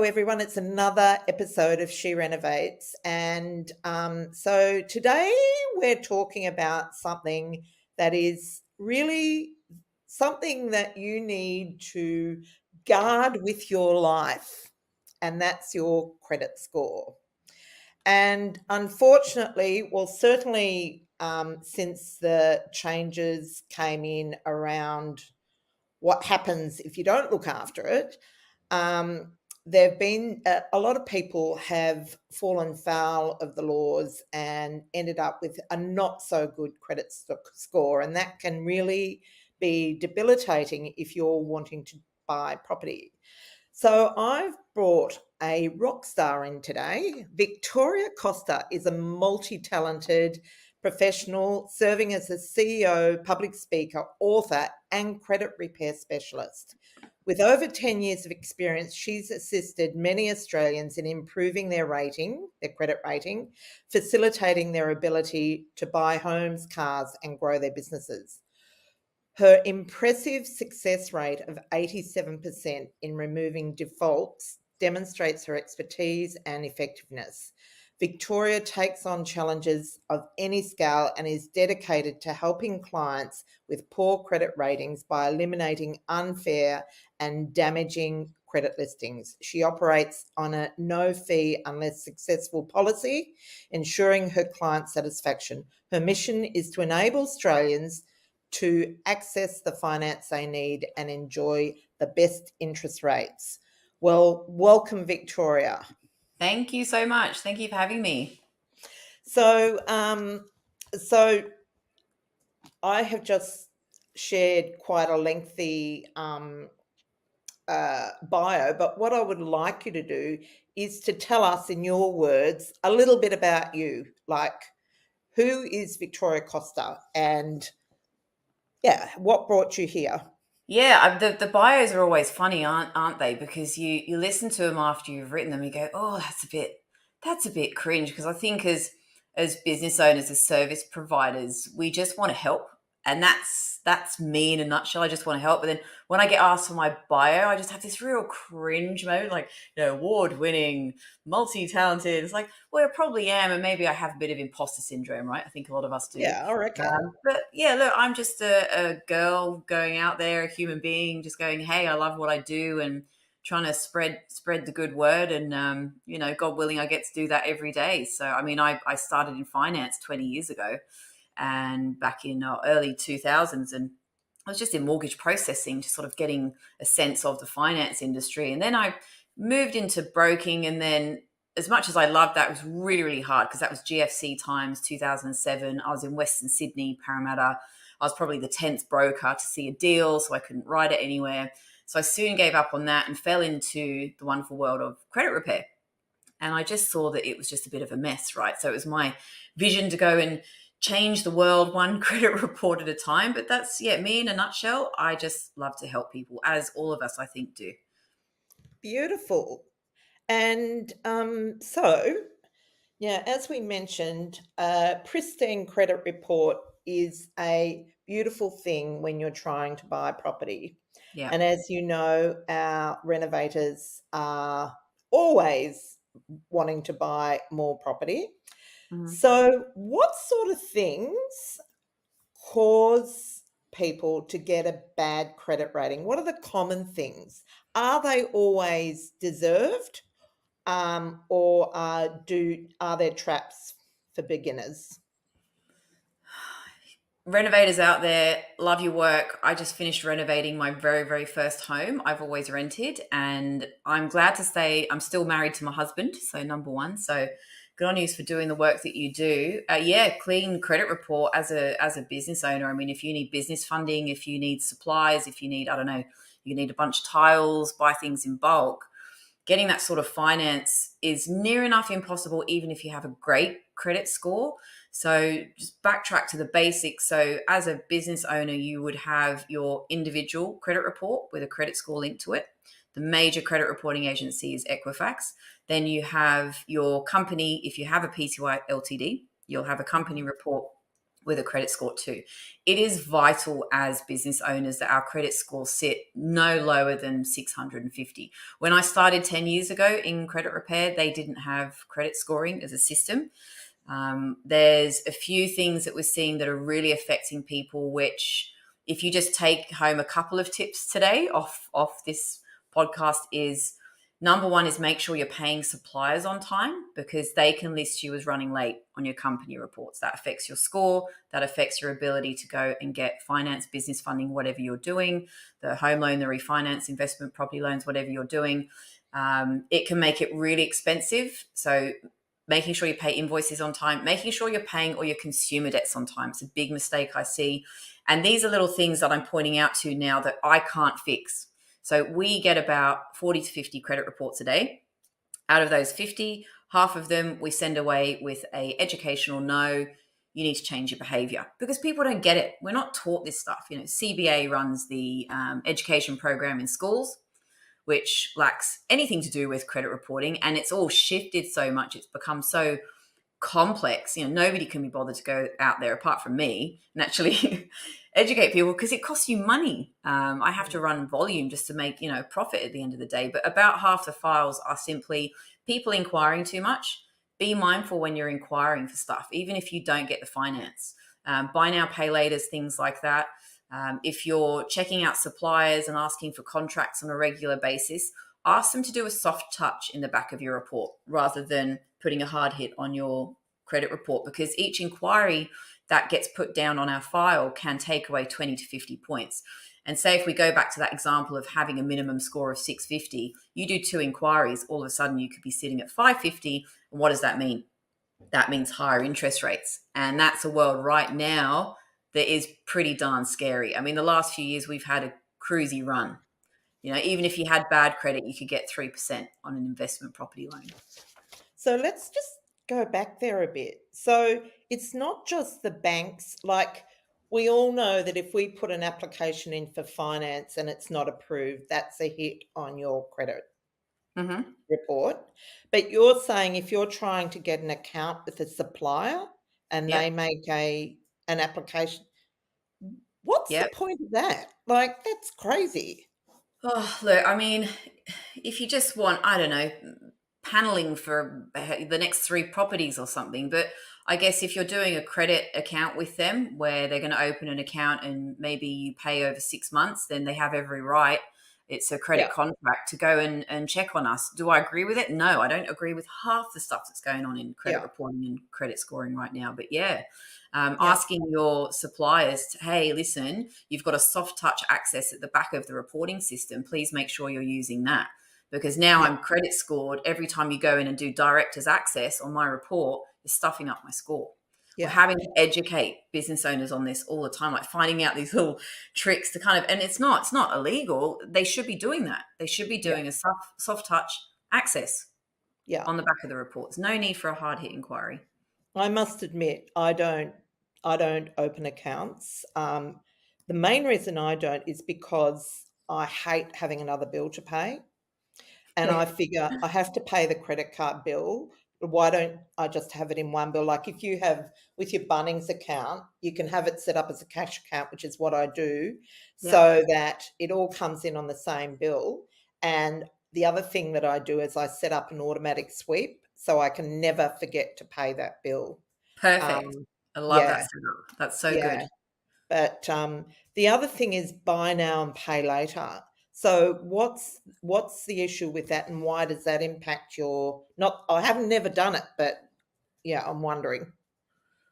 Hello, everyone. It's another episode of She Renovates. And so today we're talking about something that is really something that you need to guard with your life, and that's your credit score. And unfortunately, well, certainly since the changes came in around what happens if you don't look after it, um, there have been a lot of people have fallen foul of the laws and ended up with a not so good credit score, and that can really be debilitating if you're wanting to buy property. So I've brought a rock star in today. Victoria Costa is a multi-talented professional serving as a CEO, public speaker, author, and credit repair specialist. With over 10 years of experience, she's assisted many Australians in improving their rating, their credit rating, facilitating their ability to buy homes, cars, and grow their businesses. Her impressive success rate of 87% in removing defaults demonstrates her expertise and effectiveness. Victoria takes on challenges of any scale and is dedicated to helping clients with poor credit ratings by eliminating unfair and damaging credit listings. She operates on a no fee unless successful policy, ensuring her client satisfaction. Her mission is to enable Australians to access the finance they need and enjoy the best interest rates. Well, welcome, Victoria. Thank you so much. Thank you for having me. So, so I have just shared quite a lengthy bio, but what I would like you to do is to tell us, in your words, a little bit about you. Like, who is Victoria Costa, and yeah, what brought you here? Yeah, the bios are always funny, aren't they? Because you listen to them after you've written them, you go, oh, that's a bit cringe. Because I think as business owners, as service providers, we just want to help, and that's me in a nutshell. I just want to help. But then when I get asked for my bio, I just have this real cringe moment, like award winning, multi talented. It's like, well, I probably am, and maybe I have a bit of imposter syndrome, right? I think a lot of us do. Yeah, I reckon. But yeah, look, I'm just a girl going out there, a human being, just going, hey, I love what I do, and trying to spread the good word. And God willing, I get to do that every day. So I mean, I started in finance 20 years ago, and back in early 2000s, and I was just in mortgage processing, just sort of getting a sense of the finance industry. And then I moved into broking, and then as much as I loved that, it was really, really hard because that was GFC times 2007. I was in Western Sydney, Parramatta. I was probably the 10th broker to see a deal, so I couldn't write it anywhere. So I soon gave up on that and fell into the wonderful world of credit repair. And I just saw that it was just a bit of a mess, right? So it was my vision to go and change the world one credit report at a time. But that's, yeah, me in a nutshell. I just love to help people, as all of us, I think, do. Beautiful. And so, yeah, as we mentioned, a pristine credit report is a beautiful thing when you're trying to buy property. Yeah. And as you know, our renovators are always wanting to buy more property. Mhm. So, what sort of things cause people to get a bad credit rating? What are the common things? Are they always deserved, or are there traps for beginners? Renovators out there, love your work. I just finished renovating my very, very first home. I've always rented, and I'm glad to say I'm still married to my husband. So, number one. So, good on you for doing the work that you do. Yeah, clean credit report as a business owner. I mean, if you need business funding, if you need supplies, if you need, I don't know, you need a bunch of tiles, buy things in bulk, getting that sort of finance is near enough impossible, even if you have a great credit score. So just backtrack to the basics. So as a business owner, you would have your individual credit report with a credit score linked to it. The major credit reporting agency is Equifax. Then you have your company. If you have a PTY Ltd, you'll have a company report with a credit score too. It is vital as business owners that our credit scores sit no lower than 650. When I started 10 years ago in credit repair, they didn't have credit scoring as a system. There's a few things that we're seeing that are really affecting people, which if you just take home a couple of tips today off this podcast is number one is make sure you're paying suppliers on time because they can list you as running late on your company reports. That affects your score. That affects your ability to go and get finance, business funding, whatever you're doing, the home loan, the refinance, investment property loans, whatever you're doing. It can make it really expensive. So making sure you pay invoices on time, making sure you're paying all your consumer debts on time. It's a big mistake I see. And these are little things that I'm pointing out to now that I can't fix. So we get about 40 to 50 credit reports a day. Out of those 50, half of them we send away with a educational no, you need to change your behavior because people don't get it. We're not taught this stuff. You know, CBA runs the education program in schools, which lacks anything to do with credit reporting. And it's all shifted so much. It's become so complex. You know, nobody can be bothered to go out there apart from me and actually educate people because it costs you money. I have to run volume just to make, profit at the end of the day. But about half the files are simply people inquiring too much. Be mindful when you're inquiring for stuff, even if you don't get the finance. Buy now, pay laters, things like that. If you're checking out suppliers and asking for contracts on a regular basis, ask them to do a soft touch in the back of your report rather than putting a hard hit on your credit report, because each inquiry that gets put down on our file can take away 20 to 50 points. And say if we go back to that example of having a minimum score of 650, you do 2 inquiries, all of a sudden you could be sitting at 550. And what does that mean? That means higher interest rates. And that's a world right now that is pretty darn scary. I mean, the last few years we've had a cruisy run. Even if you had bad credit, you could get 3% on an investment property loan. So let's just go back there a bit. So it's not just the banks. Like, we all know that if we put an application in for finance and it's not approved, that's a hit on your credit report. But you're saying if you're trying to get an account with a supplier and they make an application, what's the point of that? Like, that's crazy. Oh, look, I mean, if you just want, I don't know, paneling for the next 3 properties or something, but I guess if you're doing a credit account with them where they're going to open an account and maybe you pay over 6 months, then they have every right. It's a credit contract to go and check on us. Do I agree with it? No, I don't agree with half the stuff that's going on in credit reporting and credit scoring right now. But asking your suppliers, hey, listen, you've got a soft touch access at the back of the reporting system. Please make sure you're using that. Because now I'm credit scored. Every time you go in and do director's access on my report, you're stuffing up my score. We're having to educate business owners on this all the time, like finding out these little tricks to and it's not illegal. They should be doing that. They should be doing a soft touch access on the back of the reports. No need for a hard hit inquiry. I must admit, I don't open accounts. The main reason I don't is because I hate having another bill to pay. And I figure I have to pay the credit card bill. Why don't I just have it in one bill? Like if you have with your Bunnings account, you can have it set up as a cash account, which is what I do, so that it all comes in on the same bill. And the other thing that I do is I set up an automatic sweep so I can never forget to pay that bill. Perfect. I love that setup. That's so good. But the other thing is buy now and pay later. So what's the issue with that, and why does that impact I haven't never done it, but I'm wondering.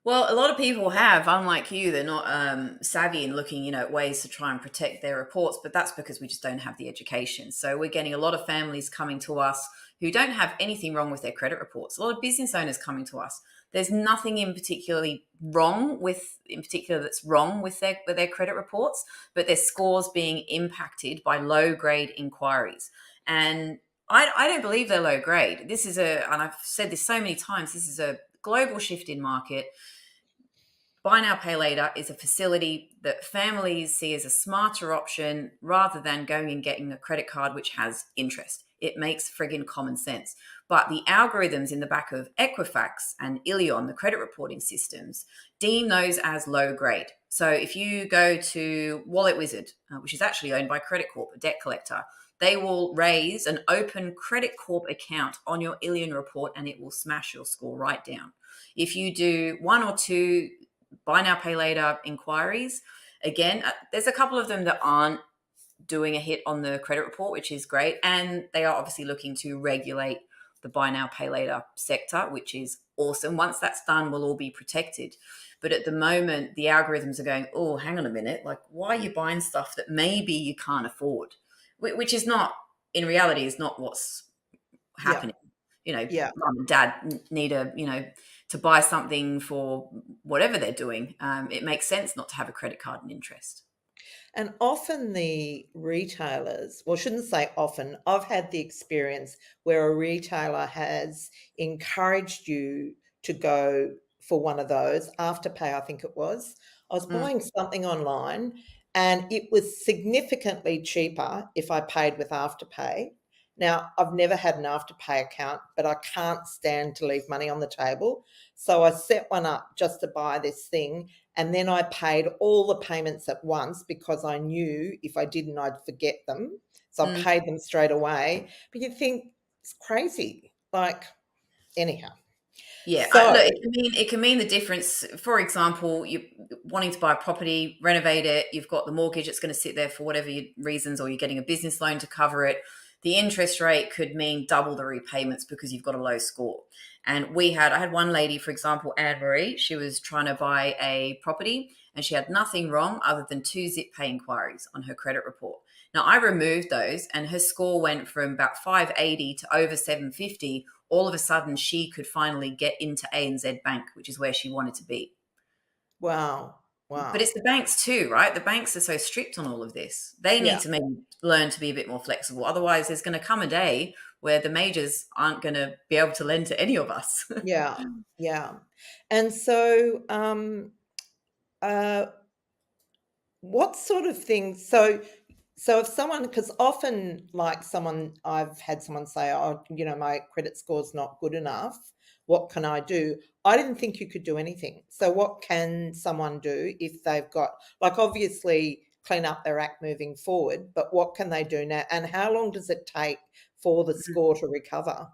Well, a lot of people have, unlike you, they're not savvy in looking, at ways to try and protect their reports, but that's because we just don't have the education. So we're getting a lot of families coming to us who don't have anything wrong with their credit reports. A lot of business owners coming to us. There's nothing in particular that's wrong with their credit reports, but their scores being impacted by low grade inquiries. And I don't believe they're low grade. And I've said this so many times, this is a global shift in market. Buy now, pay later is a facility that families see as a smarter option rather than going and getting a credit card which has interest. It makes friggin' common sense. But the algorithms in the back of Equifax and Ilion, the credit reporting systems, deem those as low grade. So if you go to Wallet Wizard, which is actually owned by Credit Corp, a debt collector, they will raise an open Credit Corp account on your Ilion report and it will smash your score right down. If you do one or two buy now, pay later inquiries, again, there's a couple of them that aren't doing a hit on the credit report, which is great. And they are obviously looking to regulate the buy now, pay later sector, which is awesome. Once that's done, we'll all be protected. But at the moment, the algorithms are going, oh, hang on a minute. Like, why are you buying stuff that maybe you can't afford? Which is not, in reality, is not what's Yeah. happening. You know, Yeah. mum and dad need to buy something for whatever they're doing. It makes sense not to have a credit card and interest. And often the retailers, well, I shouldn't say often, I've had the experience where a retailer has encouraged you to go for one of those, Afterpay, I think it was. I was Mm, buying something online and it was significantly cheaper if I paid with Afterpay. Now, I've never had an Afterpay account, but I can't stand to leave money on the table. So I set one up just to buy this thing, and then I paid all the payments at once because I knew if I didn't, I'd forget them. So I mm. paid them straight away. But you think it's crazy. Like, anyhow. Yeah, So, look, it can mean the difference. For example, you wanting to buy a property, renovate it, you've got the mortgage, it's going to sit there for whatever reasons, or you're getting a business loan to cover it. The interest rate could mean double the repayments because you've got a low score. And I had one lady, for example, Anne Marie. She was trying to buy a property, and she had nothing wrong other than 2 zip pay inquiries on her credit report. Now I removed those, and her score went from about 580 to over 750. All of a sudden she could finally get into ANZ Bank, which is where she wanted to be. wow. But Wow. it's the banks too, right? The banks are so strict on all of this. They need Yeah. to maybe learn to be a bit more flexible. Otherwise, there's going to come a day where the majors aren't going to be able to lend to any of us. Yeah. Yeah. And so, uh, what sort of things? So if someone, because often, like someone, I've had someone say, "Oh, my credit score's not good enough. What can I do?" I didn't think you could do anything. So what can someone do if they've got, like, obviously clean up their act moving forward, but what can they do now? And how long does it take for the score to recover?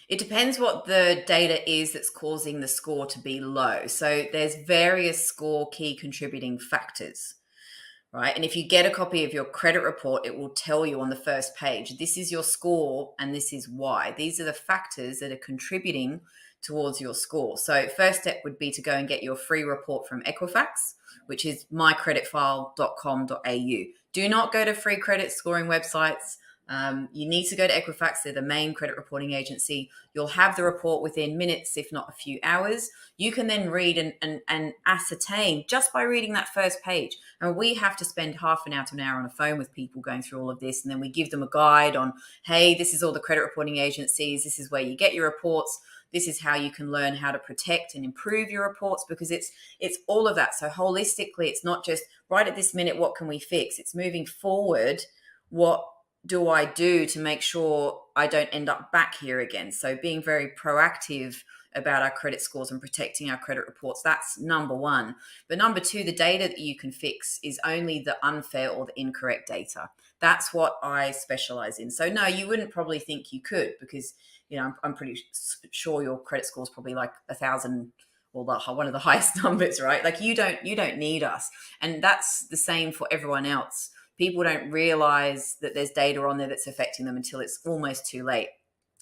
It depends what the data is that's causing the score to be low. So there's various score key contributing factors. Right. And if you get a copy of your credit report, it will tell you on the first page, this is your score and this is why. These are the factors that are contributing towards your score. So, first step would be to go and get your free report from Equifax, which is mycreditfile.com.au. Do not go to free credit scoring websites. You need to go to Equifax. They're the main credit reporting agency. You'll have the report within minutes, if not a few hours. You can then read and ascertain just by reading that first page. And we have to spend half an hour to an hour on a phone with people going through all of this. And then we give them a guide on, hey, this is all the credit reporting agencies. This is where you get your reports. This is how you can learn how to protect and improve your reports, because it's all of that. So holistically, it's not just right at this minute, what can we fix? It's moving forward. What do I do to make sure I don't end up back here again? So being very proactive about our credit scores and protecting our credit reports, that's number one. But number two, the data that you can fix is only the unfair or the incorrect data. That's what I specialize in. So no, you wouldn't probably think you could, because I'm pretty sure your credit score is probably like 1,000 or one of the highest numbers, right? Like you don't need us. And that's the same for everyone else. People don't realize that there's data on there that's affecting them until it's almost too late.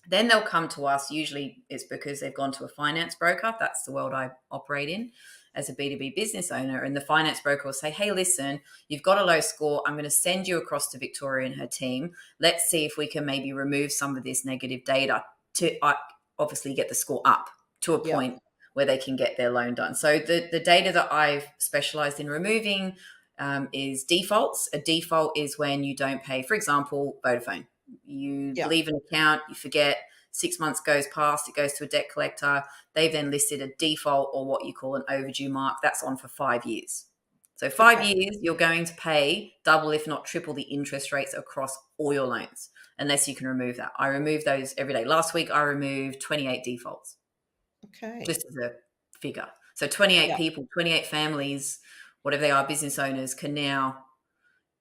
Then they'll come to us. Usually it's because they've gone to a finance broker. That's the world I operate in as a B2B business owner. And the finance broker will say, hey, listen, you've got a low score. I'm going to send you across to Victoria and her team. Let's see if we can maybe remove some of this negative data to obviously get the score up to a Yeah. point where they can get their loan done. So the data that I've specialized in removing is defaults. A default is when you don't pay, for example, Vodafone. You Yeah. leave an account, you forget, 6 months goes past, it goes to a debt collector. They've then listed a default, or what you call an overdue mark. That's on for 5 years. So 5 Okay. years, you're going to pay double, if not triple, the interest rates across all your loans. unless you can remove that. I remove those every day. Last week, I removed 28 defaults, Okay. just as a figure. So 28 Yeah. people, 28 families, whatever they are, business owners, can now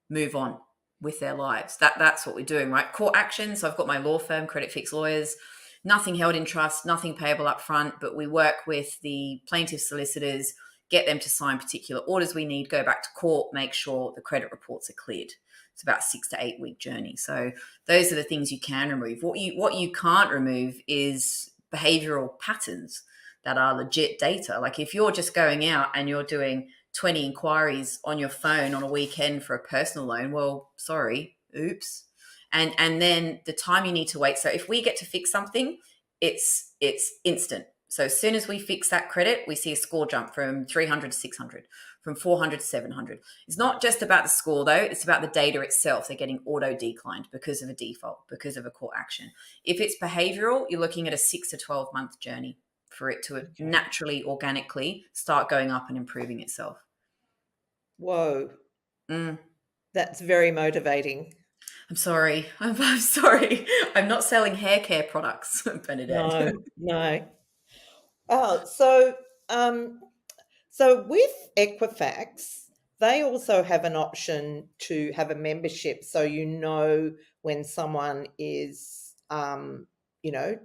move on with their lives. That's what we're doing, right? Court action. So I've got my law firm, Credit Fix Lawyers, nothing held in trust, nothing payable up front, but we work with the plaintiff solicitors, get them to sign particular orders we need, go back to court, make sure the credit reports are cleared. It's about 6 to 8 week journey. So those are the things you can remove. What you can't remove is behavioral patterns that are legit data. Like if you're just going out and you're doing 20 inquiries on your phone on a weekend for a personal loan, well, sorry, oops. And then the time you need to wait. So if we get to fix something, it's instant. So as soon as we fix that credit, we see a score jump from 300 to 600, from 400 to 700. It's not just about the score though, it's about the data itself. They're getting auto declined because of a default, because of a court action. If it's behavioral, you're looking at a 6 to 12 month journey for it to naturally, organically start going up and improving itself. Whoa. Mm. That's very motivating. I'm sorry. I'm sorry. I'm not selling hair care products, Bernadette. No. Oh, so with Equifax, they also have an option to have a membership, so you know when someone is,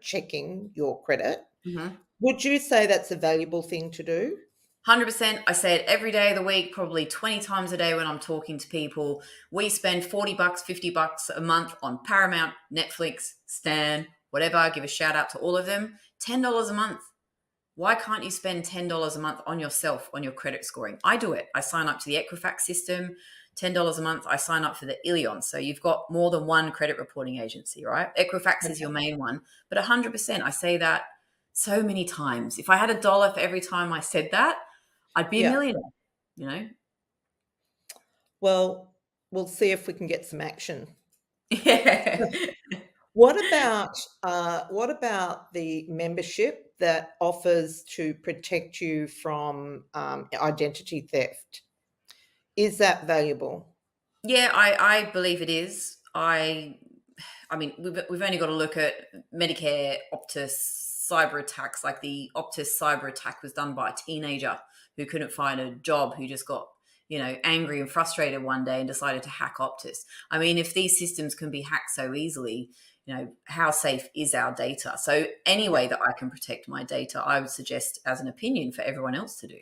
checking your credit. Mhm. Would you say that's a valuable thing to do? 100%. I say it every day of the week, probably 20 times a day when I'm talking to people. We spend $40, $50 a month on Paramount, Netflix, Stan, whatever. Give a shout out to all of them. $10 a month. Why can't you spend $10 a month on yourself, on your credit scoring? I do it. I sign up to the Equifax system, $10 a month. I sign up for the Ilion. So you've got more than one credit reporting agency, right? Equifax is your main one. But 100%, I say that so many times. If I had $1 for every time I said that, I'd be a Yeah. millionaire, you know? Well, we'll see if we can get some action. Yeah. What about the membership that offers to protect you from identity theft? Is that valuable? Yeah, I believe it is. I mean, we've only got to look at Medicare, Optus cyber attacks. Like the Optus cyber attack was done by a teenager who couldn't find a job, who just got angry and frustrated one day and decided to hack Optus. I mean, if these systems can be hacked so easily, how safe is our data? So any way that I can protect my data, I would suggest as an opinion for everyone else to do.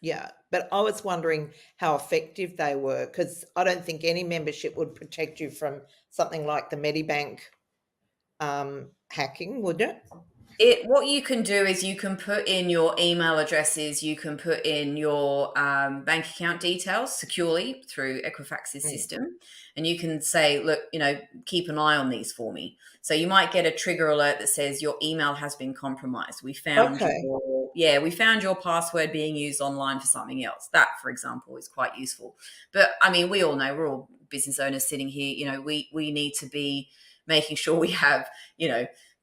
Yeah, but I was wondering how effective they were, because I don't think any membership would protect you from something like the Medibank hacking, would it? What you can do is you can put in your email addresses, you can put in your bank account details securely through Equifax's Mm. system, and you can say, look, keep an eye on these for me. So you might get a trigger alert that says your email has been compromised. Okay. We found your password being used online for something else. That, for example, is quite useful. But I mean, we all know, we're all business owners sitting here. We need to be making sure we have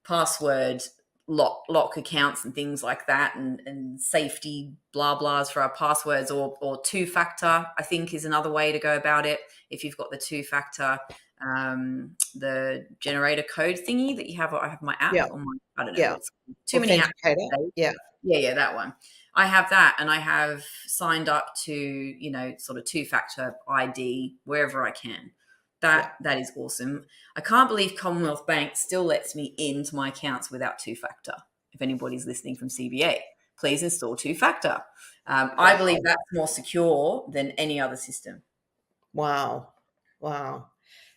password lock accounts and things like that, and safety blah blahs for our passwords, or two-factor, I think, is another way to go about it. If you've got the two-factor, the generator code thingy that you have, I have my app Yeah. on my, I don't know Yeah. what's too many apps. Authenticator. Yeah. Yeah, that one. I have that, and I have signed up to sort of two-factor ID wherever I can. That is awesome. I can't believe Commonwealth Bank still lets me into my accounts without two-factor. If anybody's listening from CBA, please install two-factor. I believe that's more secure than any other system. Wow.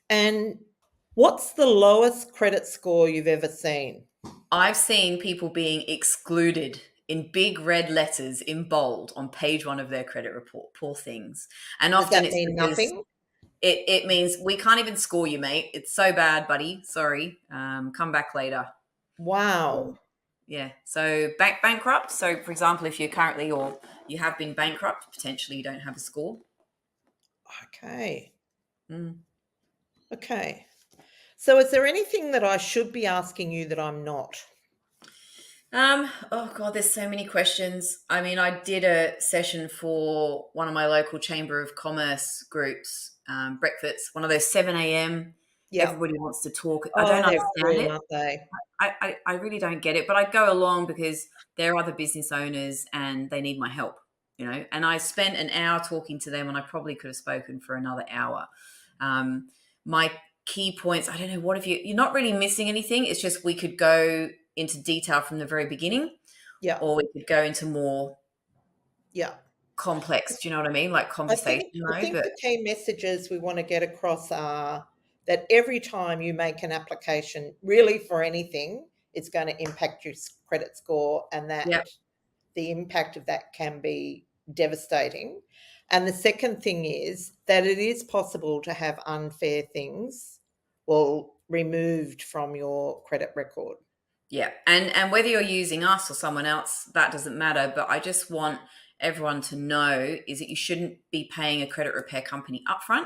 And what's the lowest credit score you've ever seen? I've seen people being excluded in big red letters in bold on page 1 of their credit report. Poor things. And Does often that it's mean because nothing? it means we can't even score you, mate. It's so bad, buddy. Sorry. Come back later. Wow. Yeah. So bankrupt. So for example, if you're currently, or you have been bankrupt, potentially you don't have a score. Okay. Mm. Okay. So is there anything that I should be asking you that I'm not? Oh God, there's so many questions. I mean, I did a session for one of my local Chamber of Commerce groups, breakfast, one of those 7 a.m. Yeah. Everybody wants to talk. I Oh, don't they're understand cruel, it. aren't they? I really don't get it, but I go along because they're other business owners and they need my help, And I spent an hour talking to them, and I probably could have spoken for another hour. My key points, I don't know, what have you're not really missing anything. It's just we could go into detail from the very beginning, Yeah. or we could go into more Yeah. complex. Do you know what I mean? Like I conversation, think I think but the key messages we want to get across are that every time you make an application, really for anything, it's going to impact your credit score, and that yeah, the impact of that can be devastating. And the second thing is that it is possible to have unfair things, well, removed from your credit record. yeah. And whether you're using us or someone else, that doesn't matter. But I just want everyone to know is that you shouldn't be paying a credit repair company upfront,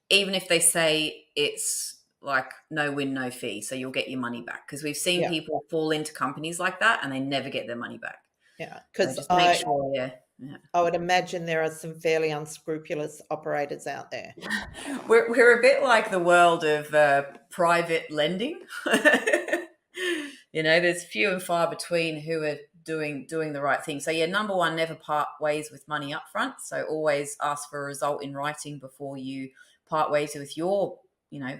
even if they say it's like no win, no fee. So you'll get your money back. Because we've seen Yeah, people fall into companies like that and they never get their money back. yeah. So Because just make sure, yeah. Yeah. I would imagine there are some fairly unscrupulous operators out there. We're a bit like the world of private lending. There's few and far between who are doing the right thing. So yeah, number one, never part ways with money up front. So always ask for a result in writing before you part ways with your,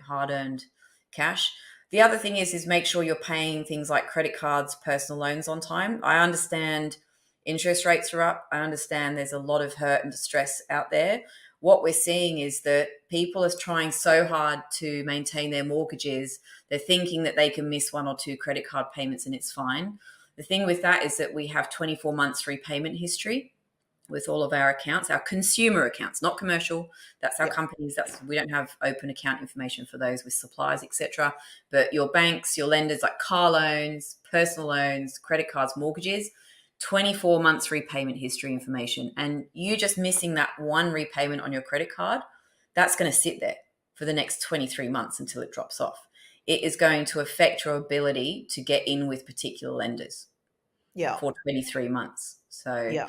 hard-earned cash. The other thing is make sure you're paying things like credit cards, personal loans on time. I understand interest rates are up. I understand there's a lot of hurt and distress out there. What we're seeing is that people are trying so hard to maintain their mortgages. They're thinking that they can miss one or two credit card payments and it's fine. The thing with that is that we have 24 months repayment history with all of our accounts, our consumer accounts, not commercial. That's our Yeah, companies. We don't have open account information for those with suppliers, etc. But your banks, your lenders, like car loans, personal loans, credit cards, mortgages, 24 months repayment history information. And you just missing that one repayment on your credit card, that's going to sit there for the next 23 months until it drops off. It is going to affect your ability to get in with particular lenders yeah, for 23 months. So yeah,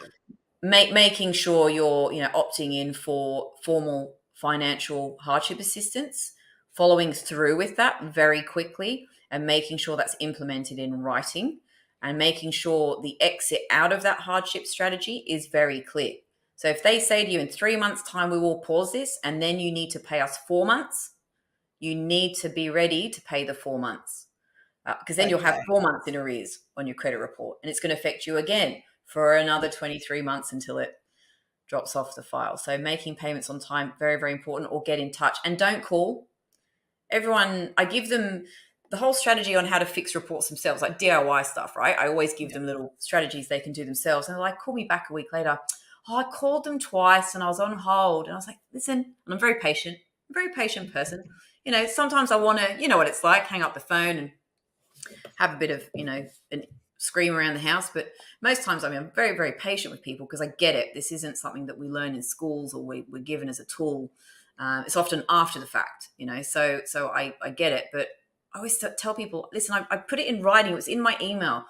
making sure you're opting in for formal financial hardship assistance, following through with that very quickly, and making sure that's implemented in writing, and making sure the exit out of that hardship strategy is very clear. So if they say to you in 3 months time we will pause this and then you need to pay us 4 months, you need to be ready to pay the 4 months, because then you'll have okay. 4 months in arrears on your credit report, and it's going to affect you again for another 23 months until it drops off the file. So making payments on time, very, very important, or get in touch. And don't call. Everyone, I give them the whole strategy on how to fix reports themselves, like DIY stuff, right? I always give them little strategies they can do themselves. And they're like, call me back a week later. Oh, I called them twice and I was on hold. And I was like, listen, and I'm very patient. I'm a very patient person. Sometimes I want to, you know what it's like, hang up the phone and have a bit of, an scream around the house. But most times, I'm very, very patient with people because I get it. This isn't something that we learn in schools or we're given as a tool. It's often after the fact, So I get it. But I always tell people, listen, I put it in writing. It was in my email.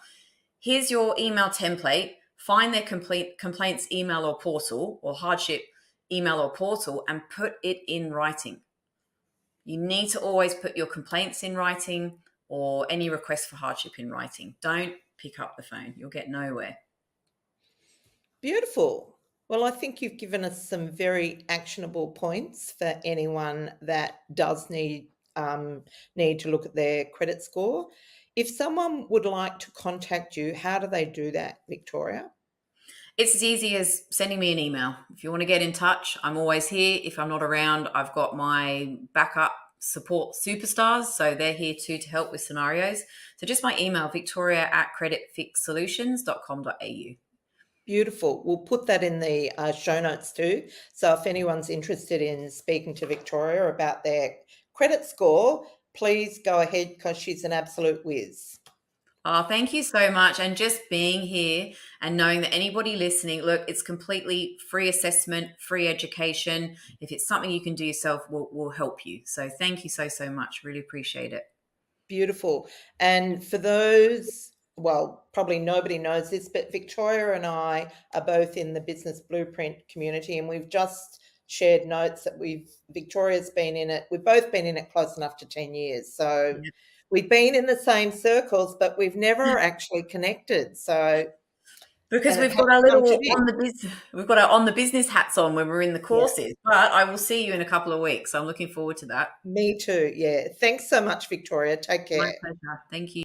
Here's your email template. Find their complaints email or portal, or hardship email or portal, and put it in writing. You need to always put your complaints in writing or any request for hardship in writing. Don't pick up the phone. You'll get nowhere. Beautiful. Well, I think you've given us some very actionable points for anyone that does need to look at their credit score. If someone would like to contact you, how do they do that, Victoria? It's as easy as sending me an email. If you want to get in touch, I'm always here. If I'm not around, I've got my backup support superstars. So they're here too to help with scenarios. So just my email, victoria@creditfixsolutions.com.au. Beautiful. We'll put that in the show notes too. So if anyone's interested in speaking to Victoria about their credit score, please go ahead because she's an absolute whiz. Oh, thank you so much. And just being here and knowing that anybody listening, look, it's completely free assessment, free education. If it's something you can do yourself, we'll help you. So thank you so, so much. Really appreciate it. Beautiful. And for those, well, probably nobody knows this, but Victoria and I are both in the Business Blueprint community, and we've just shared notes that Victoria's been in it. We've both been in it close enough to 10 years. So Yeah. we've been in the same circles, but we've never actually connected. So, Because and it we've got hasn't our come to little this. we've got our on the business hats on when we're in the Yeah, courses. But I will see you in a couple of weeks. I'm looking forward to that. me too. Yeah. Thanks so much, Victoria. Take My care. pleasure. Thank you.